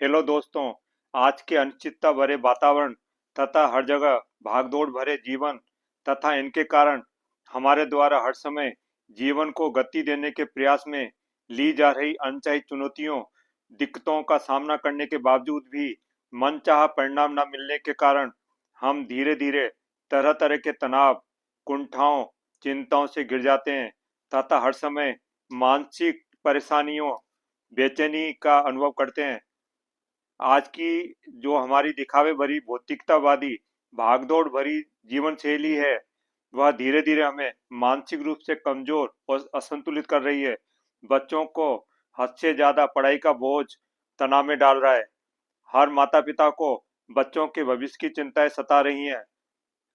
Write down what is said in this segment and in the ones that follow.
Hello दोस्तों। आज के अनिश्चितता भरे वातावरण तथा हर जगह भागदौड़ भरे जीवन तथा इनके कारण हमारे द्वारा हर समय जीवन को गति देने के प्रयास में ली जा रही अनचाही चुनौतियों, दिक्कतों का सामना करने के बावजूद भी मनचाहा परिणाम न मिलने के कारण हम धीरे धीरे तरह तरह के तनाव, कुंठाओं, चिंताओं से घिर जाते हैं तथा हर समय मानसिक परेशानियों, बेचैनी का अनुभव करते हैं। आज की जो हमारी दिखावे भरी भौतिकतावादी भागदौड़ भरी जीवन शैली है, वह धीरे धीरे हमें मानसिक रूप से कमजोर और असंतुलित कर रही है। बच्चों को हद से ज्यादा पढ़ाई का बोझ तनाव में डाल रहा है। हर माता पिता को बच्चों के भविष्य की चिंताएं सता रही हैं।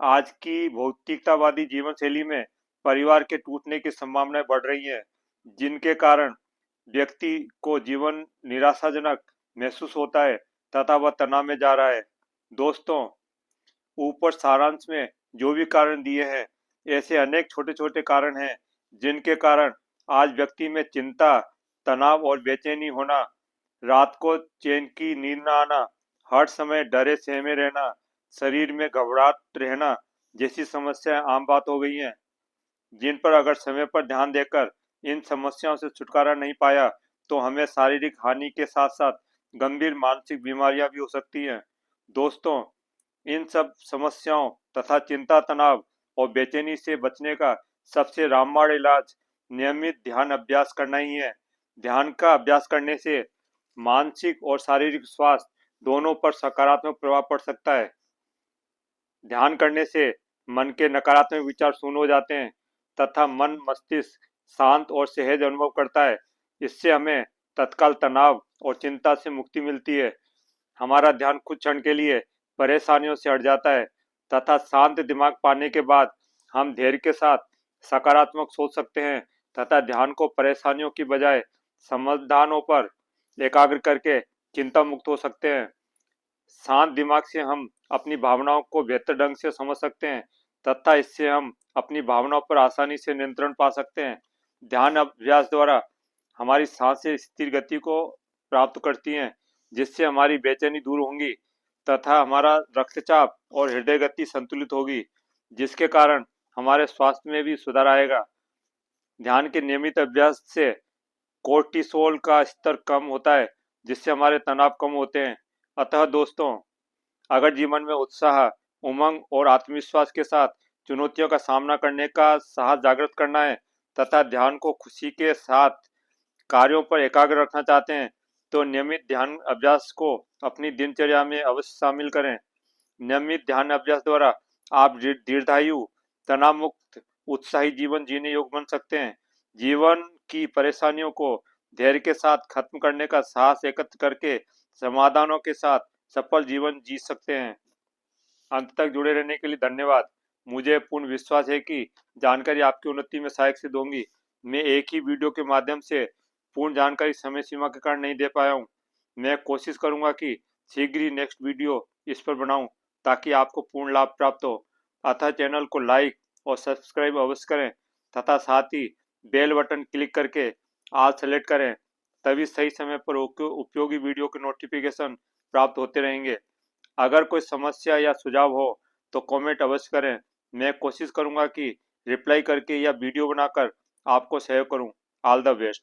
आज की भौतिकतावादी जीवन शैली में परिवार के टूटने की संभावनाएं बढ़ रही हैं, जिनके कारण व्यक्ति को जीवन निराशाजनक महसूस होता है तथा वह तनाव में जा रहा है। दोस्तों, ऊपर सारांश में जो भी कारण दिए हैं, ऐसे अनेक छोटे छोटे कारण हैं जिनके कारण आज व्यक्ति में चिंता, तनाव और बेचैनी होना, रात को चैन की नींद न आना, हर समय डरे सहमे रहना, शरीर में घबराहट रहना जैसी समस्याएं आम बात हो गई हैं, जिन पर अगर समय पर ध्यान देकर इन समस्याओं से छुटकारा नहीं पाया तो हमें शारीरिक हानि के साथ साथ गंभीर मानसिक बीमारियां भी हो सकती हैं। दोस्तों, इन सब समस्याओं तथा चिंता, तनाव और बेचैनी से बचने का सबसे रामबाण इलाज नियमित ध्यान अभ्यास करना ही है। ध्यान का अभ्यास करने से मानसिक और शारीरिक स्वास्थ्य दोनों पर सकारात्मक प्रभाव पड़ सकता है। ध्यान करने से मन के नकारात्मक विचार शून्य हो जाते हैं तथा मन मस्तिष्क शांत और सहज अनुभव करता है। इससे हमें तत्काल तनाव और चिंता से मुक्ति मिलती है। हमारा ध्यान कुछ क्षण के लिए परेशानियों से हट जाता है तथा शांत दिमाग पाने के बाद हम धैर्य के साथ सकारात्मक सोच सकते हैं तथा ध्यान को परेशानियों की बजाय समाधानों पर एकाग्र करके चिंता मुक्त हो सकते हैं। शांत दिमाग से हम अपनी भावनाओं को बेहतर ढंग से समझ सकते हैं तथा इससे हम अपनी भावनाओं पर आसानी से नियंत्रण पा सकते हैं। ध्यान अभ्यास द्वारा हमारी सांसें स्थिर गति को प्राप्त करती हैं, जिससे हमारी बेचैनी दूर होंगी तथा हमारा रक्तचाप और हृदय गति संतुलित होगी, जिसके कारण हमारे स्वास्थ्य में भी सुधार आएगा। ध्यान के नियमित अभ्यास से कोर्टिसोल का स्तर कम होता है, जिससे हमारे तनाव कम होते हैं। अतः दोस्तों, अगर जीवन में उत्साह, उमंग और आत्मविश्वास के साथ चुनौतियों का सामना करने का साहस जागृत करना है तथा ध्यान को खुशी के साथ कार्यों पर एकाग्र रखना चाहते हैं, तो नियमित ध्यान अभ्यास को अपनी दिनचर्या में अवश्य शामिल करें। नियमित ध्यान अभ्यास द्वारा आप दीर्घायु, तनाव मुक्त, उत्साही जीवन जीने योग्य बन सकते हैं। जीवन की परेशानियों को धैर्य के साथ खत्म करने का साहस एकत्र करके समाधानों के साथ सफल जीवन जी सकते हैं। अंत तक जुड़े रहने के लिए धन्यवाद। मुझे पूर्ण विश्वास है कि जानकारी आपकी उन्नति में सहायक सिद्ध होंगी। मैं एक ही वीडियो के माध्यम से पूर्ण जानकारी समय सीमा के कारण नहीं दे पाया हूँ। मैं कोशिश करूंगा कि शीघ्र ही नेक्स्ट वीडियो इस पर बनाऊं ताकि आपको पूर्ण लाभ प्राप्त हो। अतः चैनल को लाइक और सब्सक्राइब अवश्य करें तथा साथ ही बेल बटन क्लिक करके ऑल सेलेक्ट करें, तभी सही समय पर उपयोगी वीडियो के नोटिफिकेशन प्राप्त होते रहेंगे। अगर कोई समस्या या सुझाव हो तो कमेंट अवश्य करें। मैं कोशिश करूंगा कि रिप्लाई करके या वीडियो बनाकर आपको सहयोग करूं। All the best.